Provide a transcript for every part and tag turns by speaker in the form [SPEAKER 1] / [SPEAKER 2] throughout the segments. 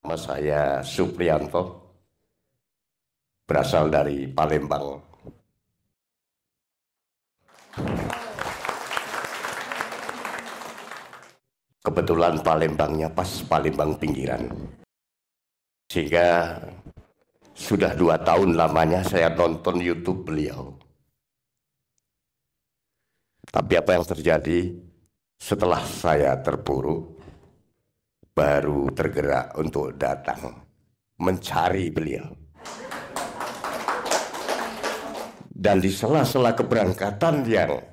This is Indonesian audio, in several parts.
[SPEAKER 1] Nama saya Supriyanto, berasal dari Palembang. Kebetulan Palembangnya pas Palembang pinggiran. Sehingga sudah 2 tahun lamanya saya nonton YouTube beliau. Tapi apa yang terjadi setelah saya terpuruk, baru tergerak untuk datang mencari beliau. Dan di sela-sela keberangkatan yang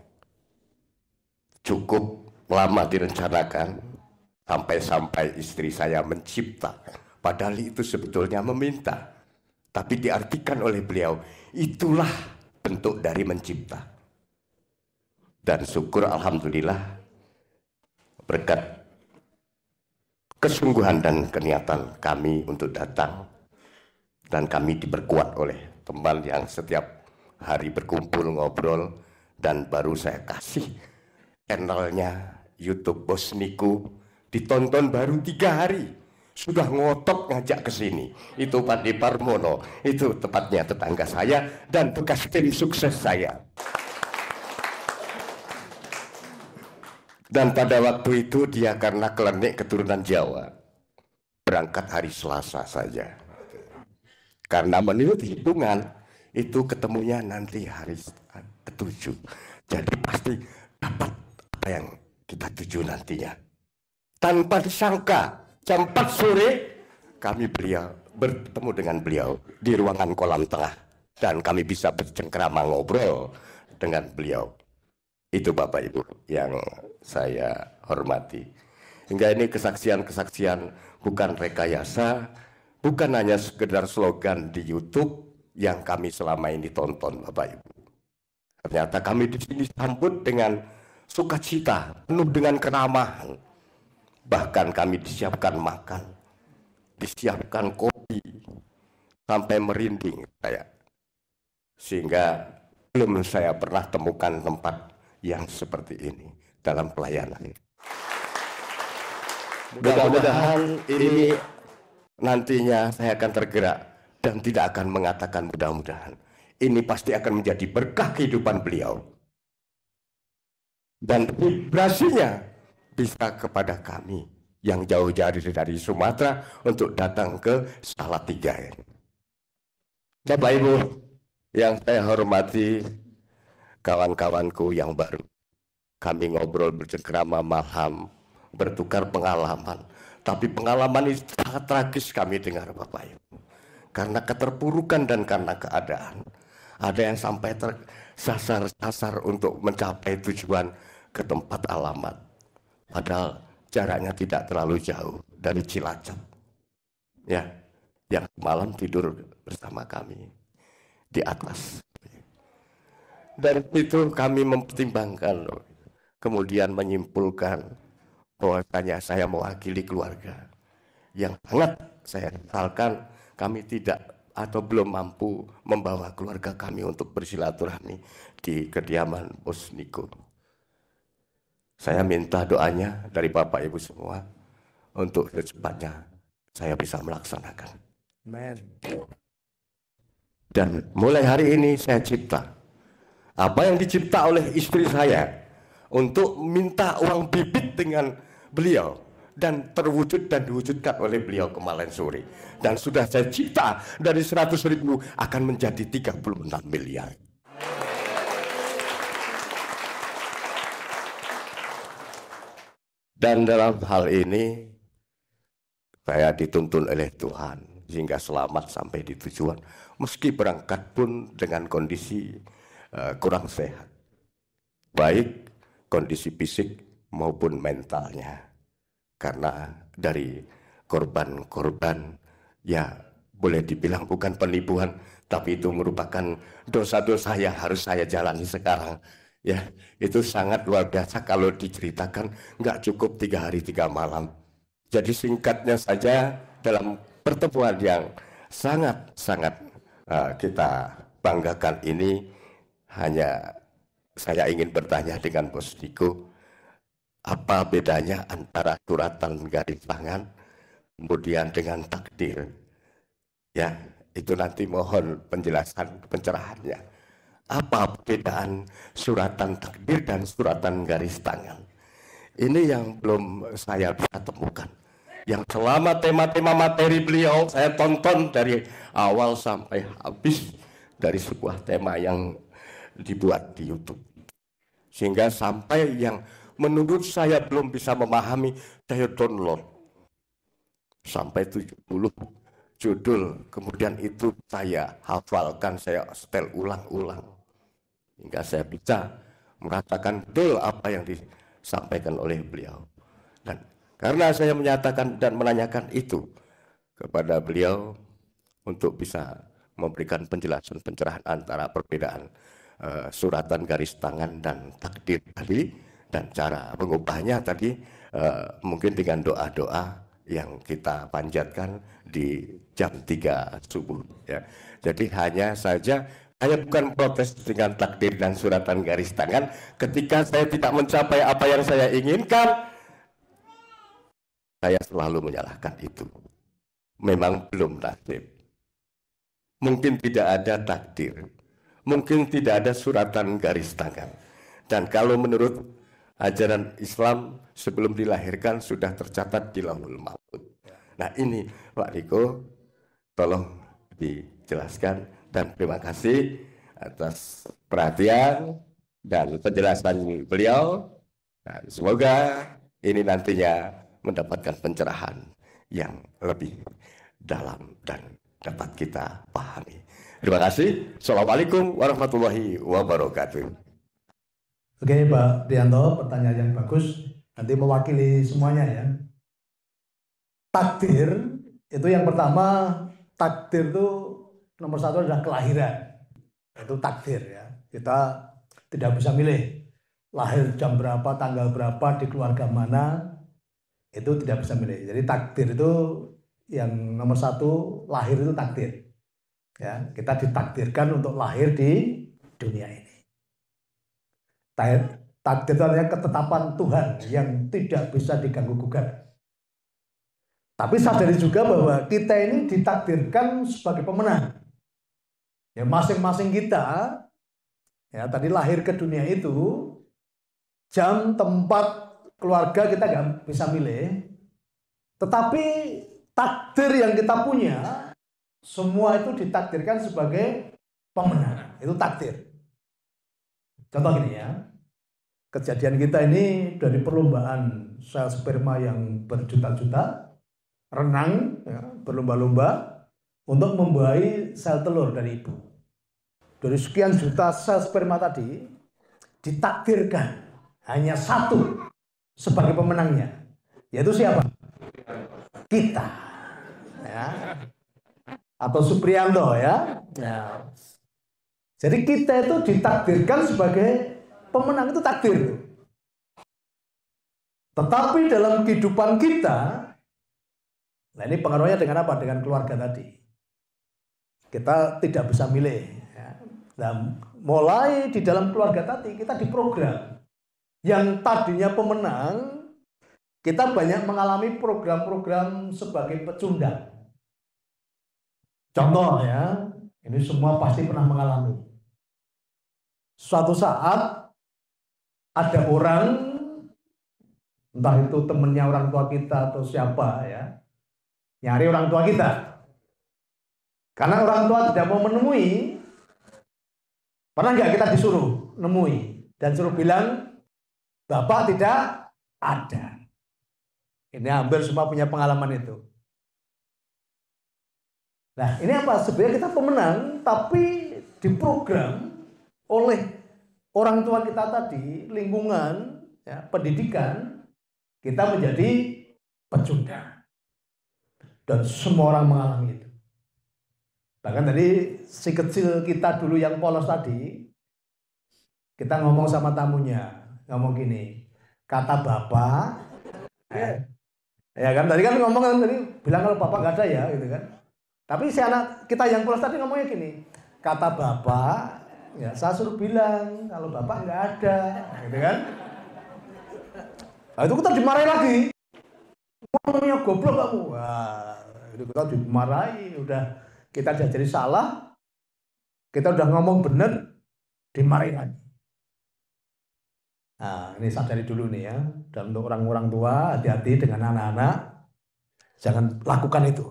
[SPEAKER 1] cukup lama direncanakan, sampai-sampai istri saya mencipta, padahal itu sebetulnya meminta, tapi diartikan oleh beliau, itulah bentuk dari mencipta. Dan syukur alhamdulillah berkat kesungguhan dan keniatan kami untuk datang, dan kami diperkuat oleh teman yang setiap hari berkumpul ngobrol, dan baru saya kasih channelnya YouTube Bos Niku, ditonton baru 3 hari sudah ngotot ngajak ke sini. Itu Pak De Parmono, itu tepatnya tetangga saya dan bekas tim sukses saya. Dan pada waktu itu dia karena klenik keturunan Jawa, berangkat hari Selasa saja. Karena menurut hitungan itu ketemunya nanti hari ke-7. Jadi pasti dapat apa yang kita tuju nantinya. Tanpa disangka jam 4 sore kami bertemu dengan beliau di ruangan kolam tengah, dan kami bisa bercengkrama ngobrol dengan beliau. Itu Bapak Ibu yang saya hormati. Hingga ini kesaksian-kesaksian bukan rekayasa, bukan hanya sekedar slogan di YouTube yang kami selama ini tonton Bapak Ibu. Ternyata kami di sini disambut dengan sukacita, penuh dengan keramahan. Bahkan kami disiapkan makan, disiapkan kopi, sampai merinding saya. Sehingga belum saya pernah temukan tempat yang seperti ini dalam pelayanan. Mudah-mudahan ini nantinya saya akan tergerak dan tidak akan mengatakan mudah-mudahan. Ini pasti akan menjadi berkah kehidupan beliau. Dan vibrasinya bisa kepada kami yang jauh-jauh dari Sumatera untuk datang ke Salatiga. Bapak Ibu yang saya hormati, kawan-kawanku yang baru, kami ngobrol bercengkrama malam, bertukar pengalaman. Tapi pengalaman ini sangat tragis kami dengar Bapak Ibu. Karena keterpurukan dan karena keadaan. Ada yang sampai tersasar untuk mencapai tujuan ke tempat alamat. Padahal jaraknya tidak terlalu jauh dari Cilacap. Ya, yang malam tidur bersama kami di atas. Dan itu kami mempertimbangkan, kemudian menyimpulkan bahwasanya saya mewakili keluarga yang sangat saya sesalkan kami tidak atau belum mampu membawa keluarga kami untuk bersilaturahmi di kediaman Bos Niko. Saya minta doanya dari Bapak Ibu semua untuk secepatnya saya bisa melaksanakan. Amen. Dan mulai hari ini saya cipta apa yang dicipta oleh istri saya untuk minta uang bibit dengan beliau, dan terwujud dan diwujudkan oleh beliau kemarin sore. Dan sudah saya cipta dari 100.000 akan menjadi 36 miliar. Dan dalam hal ini saya dituntun oleh Tuhan sehingga selamat sampai di tujuan, meski berangkat pun dengan kondisi kurang sehat, baik kondisi fisik maupun mentalnya. Karena dari korban-korban, ya boleh dibilang bukan penipuan, tapi itu merupakan dosa-dosa yang harus saya jalani sekarang. Ya, itu sangat luar biasa kalau diceritakan, nggak cukup 3 hari 3 malam. Jadi singkatnya saja, dalam pertemuan yang sangat-sangat kita banggakan ini, hanya saya ingin bertanya dengan Bos Niko, apa bedanya antara suratan garis tangan kemudian dengan takdir. Ya, itu nanti mohon penjelasan pencerahannya. Apa perbedaan suratan takdir dan suratan garis tangan? Ini yang belum saya bisa temukan. Yang selama tema-tema materi beliau saya tonton dari awal sampai habis dari sebuah tema yang dibuat di YouTube. Sehingga sampai yang menurut saya belum bisa memahami, saya download sampai 70 judul, kemudian itu saya hafalkan, saya setel ulang-ulang hingga saya bisa merasakan betul apa yang disampaikan oleh beliau. Dan karena saya menyatakan dan menanyakan itu kepada beliau untuk bisa memberikan penjelasan pencerahan antara perbedaan suratan garis tangan dan takdir tadi, dan cara mengubahnya tadi mungkin dengan doa-doa yang kita panjatkan di jam 3 subuh ya. Jadi hanya saja saya bukan protes dengan takdir dan suratan garis tangan ketika saya tidak mencapai apa yang saya inginkan. Saya selalu menyalahkan itu. Memang belum nasib. Mungkin tidak ada takdir. Mungkin tidak ada suratan garis tangan. Dan kalau menurut ajaran Islam sebelum dilahirkan sudah tercatat di Lauhul Mahfuz. Nah ini Pak Niko, tolong dijelaskan dan terima kasih atas perhatian dan penjelasan beliau. Dan semoga ini nantinya mendapatkan pencerahan yang lebih dalam dan dapat kita pahami. Terima kasih. Assalamualaikum warahmatullahi wabarakatuh.
[SPEAKER 2] Oke Pak Prianto, pertanyaan yang bagus. Nanti mewakili semuanya ya. Takdir itu yang pertama, takdir itu nomor satu adalah kelahiran. Itu takdir ya. Kita tidak bisa milih lahir jam berapa, tanggal berapa, di keluarga mana, itu tidak bisa milih. Jadi takdir itu yang nomor satu, lahir itu takdir. Ya, kita ditakdirkan untuk lahir di dunia ini. Takdir itu artinya ketetapan Tuhan yang tidak bisa diganggu gugat. Tapi sadari juga bahwa kita ini ditakdirkan sebagai pemenang. Ya, masing-masing kita ya tadi lahir ke dunia itu, jam, tempat, keluarga kita nggak bisa milih. Tetapi takdir yang kita punya, semua itu ditakdirkan sebagai pemenang. Itu takdir. Contoh gini ya, kejadian kita ini dari perlombaan sel sperma yang berjuta-juta, renang, ya, berlomba-lomba untuk membuahi sel telur dari ibu. Dari sekian juta sel sperma tadi, ditakdirkan hanya satu sebagai pemenangnya, yaitu siapa? Kita. Ya. Atau Suprianto ya. Ya. Jadi kita itu ditakdirkan sebagai pemenang, itu takdir. Tetapi dalam kehidupan kita, nah ini pengaruhnya dengan apa? Dengan keluarga tadi. Kita tidak bisa milih. Ya. Nah, mulai di dalam keluarga tadi kita diprogram. Yang tadinya pemenang, kita banyak mengalami program-program sebagai pecundang. Contoh ya, ini semua pasti pernah mengalami. Suatu saat ada orang, entah itu temannya orang tua kita atau siapa ya, nyari orang tua kita. Karena orang tua tidak mau menemui, pernah nggak kita disuruh nemui dan suruh bilang Bapak tidak ada. Ini hampir semua punya pengalaman itu. Nah ini apa? Sebenarnya kita pemenang, tapi diprogram oleh orang tua kita tadi, lingkungan, ya, pendidikan, kita menjadi pecundang. Dan semua orang mengalami itu. Bahkan tadi si kecil kita dulu yang polos tadi, kita ngomong sama tamunya, ngomong gini, kata bapak, ya kan tadi kan ngomong kan tadi bilang kalau bapak nggak ada ya, gitu kan. Tapi si anak kita yang polos tadi ngomongnya gini, kata bapak, ya saya suruh bilang kalau bapak nggak ada, gitu kan. Nah, itu kita dimarahi lagi. ngomongnya goblok kamu. Wah, itu kita dimarahi, udah kita jadi salah, kita udah ngomong bener, dimarahi lagi. Nah, ini sadari dulu nih ya, dan untuk orang-orang tua hati-hati dengan anak-anak, jangan lakukan itu.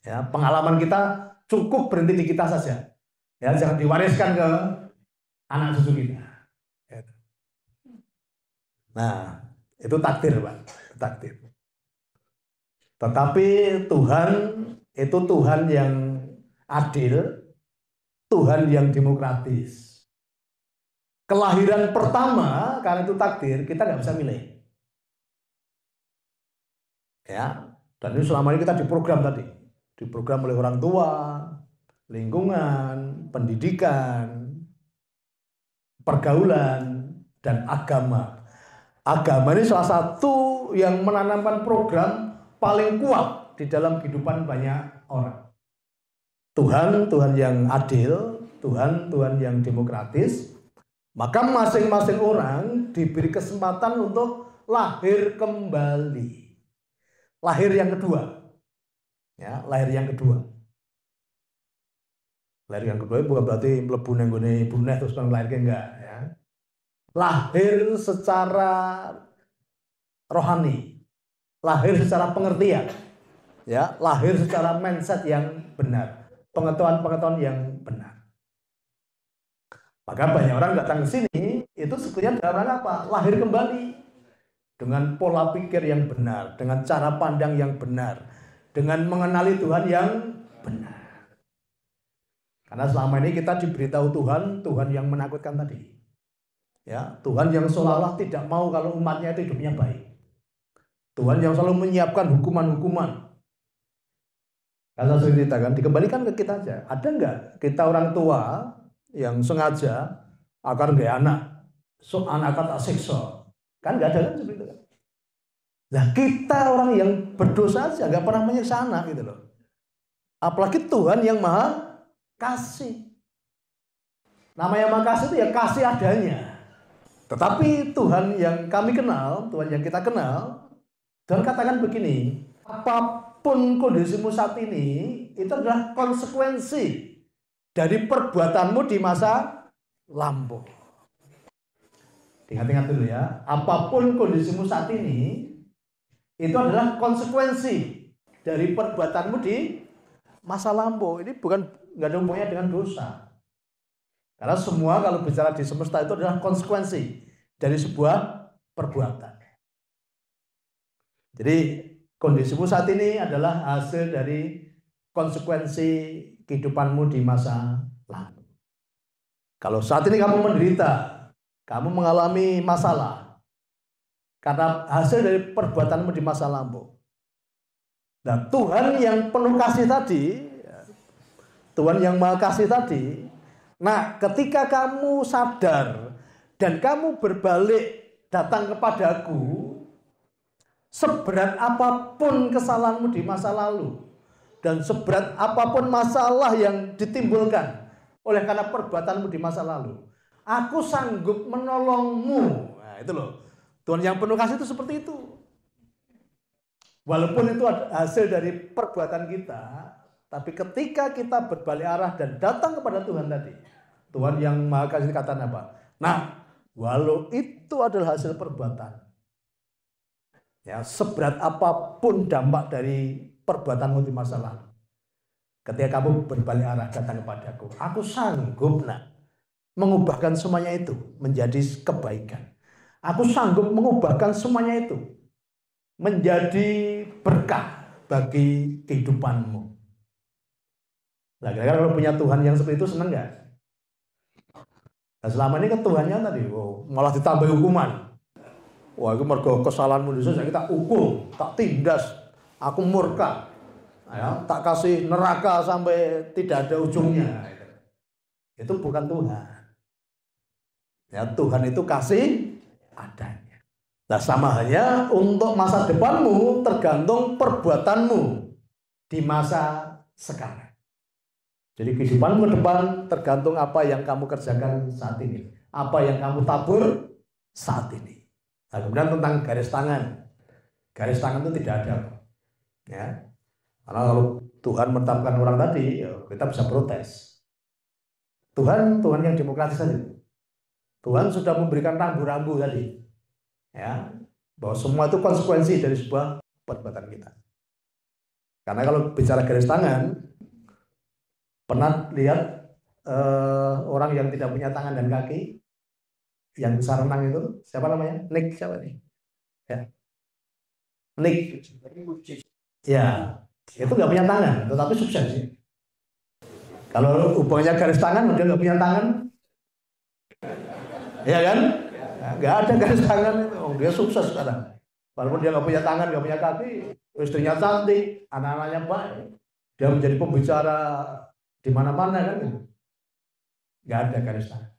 [SPEAKER 2] Ya, pengalaman kita cukup berhenti di kita saja. Ya, jangan diwariskan ke anak cucu kita. Nah, itu takdir, Pak, takdir. Tetapi Tuhan itu Tuhan yang adil, Tuhan yang demokratis. Kelahiran pertama, karena itu takdir, kita nggak bisa milih. Ya, dan ini selama ini kita diprogram tadi, diprogram oleh orang tua, lingkungan, pendidikan, pergaulan, dan agama. Agama ini salah satu yang menanamkan program paling kuat di dalam kehidupan banyak orang. Tuhan yang adil, Tuhan yang demokratis. Maka masing-masing orang diberi kesempatan untuk lahir kembali. Lahir yang kedua. Ya, lahir yang kedua. Lahir yang kedua bukan berarti mlebu nang gone ibune terus kan lahir enggak ya. Lahir secara rohani. Lahir secara pengertian. Ya, lahir secara mindset yang benar. Pengetahuan-pengetahuan yang benar. Maka banyak orang datang ke sini itu sebenarnya dalam rangka apa? Lahir kembali dengan pola pikir yang benar, dengan cara pandang yang benar, dengan mengenali Tuhan yang benar. Karena selama ini kita diberitahu Tuhan yang menakutkan tadi. Ya, Tuhan yang seolah-olah tidak mau kalau umatnya itu hidupnya baik. Tuhan yang selalu menyiapkan hukuman-hukuman. Kalau saya ceritakan, dikembalikan ke kita aja. Ada nggak kita orang tua yang sengaja agar nggak anak, so anak tak siksa, kan nggak ada kan seperti itu kan? Nah kita orang yang berdosa aja nggak pernah menyiksa anak gitu loh. Apalagi Tuhan yang maha kasih. Namanya maha kasih itu ya kasih adanya. Tetapi Tuhan yang kami kenal, Tuhan yang kita kenal, Tuhan katakan begini, apapun kondisimu saat ini itu adalah konsekuensi dari perbuatanmu di masa lampau. Ingat-ingat dulu ya, apapun kondisimu saat ini, itu adalah konsekuensi dari perbuatanmu di masa lampau. Ini bukan nggak ada hubungannya dengan dosa. Karena semua kalau bicara di semesta itu adalah konsekuensi dari sebuah perbuatan. Jadi kondisimu saat ini adalah hasil dari konsekuensi kehidupanmu di masa lalu. Kalau saat ini kamu menderita, kamu mengalami masalah karena hasil dari perbuatanmu di masa lalu. Nah, Tuhan yang penuh kasih tadi, Tuhan yang maha kasih tadi, nah ketika kamu sadar dan kamu berbalik datang kepadaku, seberat apapun kesalahanmu di masa lalu, dan seberat apapun masalah yang ditimbulkan oleh karena perbuatanmu di masa lalu, aku sanggup menolongmu. Nah, itu loh. Tuhan yang penuh kasih itu seperti itu. Walaupun itu hasil dari perbuatan kita, tapi ketika kita berbalik arah dan datang kepada Tuhan tadi, Tuhan yang maha kasih katakan apa? Nah, walau itu adalah hasil perbuatan, ya, seberat apapun dampak dari perbuatanmu di masa lalu, ketika kamu berbalik arah datang kepadaku, aku sanggup mengubahkan semuanya itu menjadi kebaikan. Aku sanggup mengubahkan semuanya itu menjadi berkah bagi kehidupanmu. Nah, kira-kira kalau punya Tuhan yang seperti itu senang nggak? Nah, selama ini kan Tuhannya tadi, malah ditambah hukuman. Wah, itu mergo kesalahanmu di sana kita hukum, tak tindas, aku murka, ya, tak kasih neraka sampai tidak ada ujungnya. Itu bukan Tuhan. Ya, Tuhan itu kasih adanya. Nah, sama halnya untuk masa depanmu tergantung perbuatanmu di masa sekarang. Jadi kehidupanmu ke depan tergantung apa yang kamu kerjakan saat ini, apa yang kamu tabur saat ini. Nah, kemudian tentang garis tangan. Garis tangan itu tidak ada. Ya. Karena kalau Tuhan menetapkan orang tadi, ya kita bisa protes. Tuhan yang demokratis tadi. Tuhan sudah memberikan rambu-rambu tadi. Ya, bahwa semua itu konsekuensi dari sebuah perbuatan kita. Karena kalau bicara garis tangan, pernah lihat orang yang tidak punya tangan dan kaki, yang bisa renang itu, siapa namanya? Nick, siapa nih? Ya. Nick. Ya, itu nggak punya tangan, tetapi sukses sih. Kalau hubungannya garis tangan, dia nggak punya tangan, ya kan? Nggak ada garis tangan itu, dia sukses sekarang. Walaupun dia nggak punya tangan, nggak punya kaki, istrinya cantik, anak-anaknya baik, dia menjadi pembicara di mana-mana kan? Nggak ada garis tangan.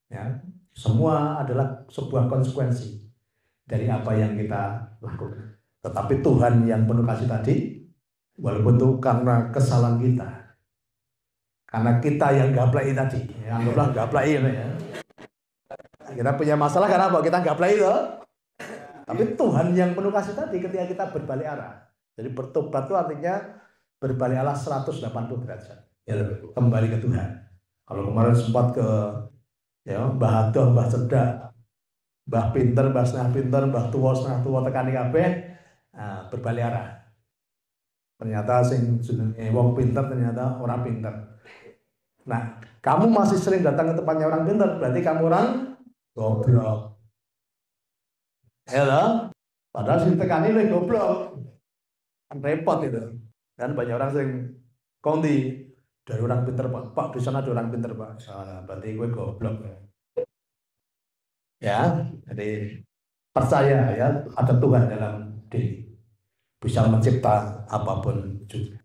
[SPEAKER 2] Ya, semua adalah sebuah konsekuensi dari apa yang kita lakukan. Tetapi Tuhan yang penuh kasih tadi, walaupun itu karena kesalahan kita, karena kita yang gaplai tadi, ya, anggaplah gaplai ya. Kita punya masalah karena apa? Kita gaplai itu. Tapi Tuhan yang penuh kasih tadi ketika kita berbalik arah. Jadi bertobat itu artinya berbalik arah 180 derajat. Ya, kembali ke Tuhan. Kalau kemarin sempat ke ya Mbah Adoh, Mbah Cedak, Mbah Pinter, Mbah Setengah Pinter, Mbah Tua Setengah Tua tekani kabeh, nah, berbalik arah. Ternyata sing jenenge wong pinter ternyata orang pinter. Nah, kamu masih sering datang ke tempatnya orang pinter, berarti kamu orang goblok. Ya loh, padahal sing tekani lho goblok. Kan repot itu. Dan banyak orang sering konti dari orang pinter Pak di sana ada orang pinter Pak. Berarti gue goblok. Ya, jadi percaya ya ada Tuhan dalam diri. Bisa mencipta apapun juga.